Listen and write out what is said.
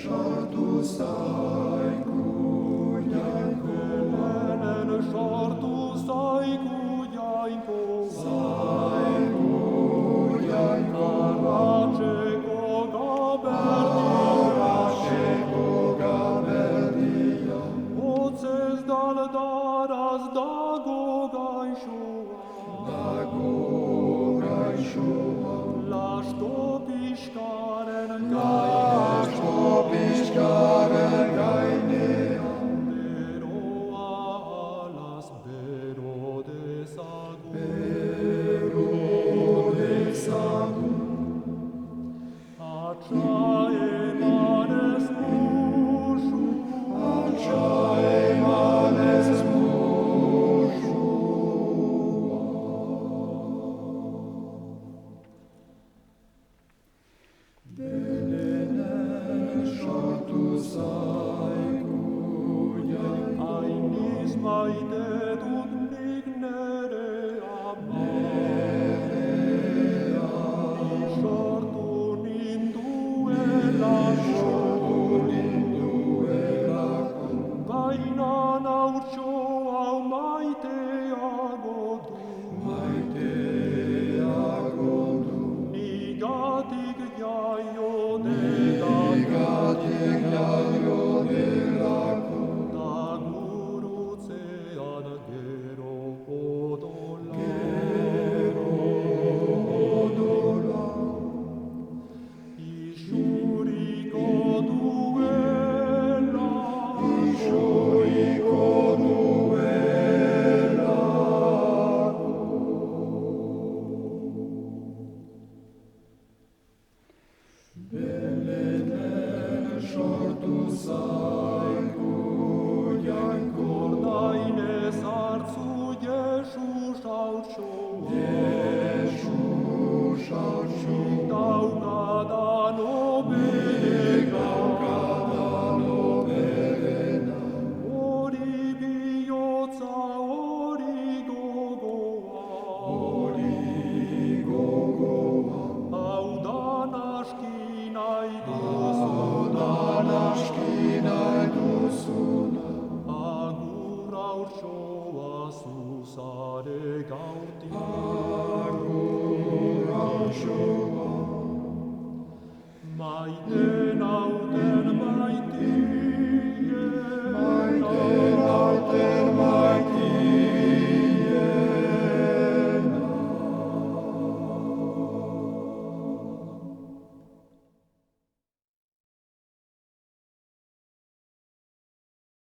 sortu zaigu jainko, sortu zaigu jainko, zaigu jainko, arratseko gaberdia, arratseko gaberdia, hotzez daldaraz dago gaixoa, lasto pixkaren gainean, beroa alaz bero dezagun, atxa emanez musu, sortu zaigu jainko, hainiz maite dut nik nerea sortu ninduelako, baina naurtxo hau maiteago du, nigatik jaio delako, da gurutzean gero odola, isuriko duela, Belenen sortu zaigu jainko, ordainez hartzu Jesus hautsoa, Jesus hautsoa, daukadan oberena, hori bihotza hori gogoa, hau da naski nahi duzuna, agur hautsoa zuzare gaurtik, maite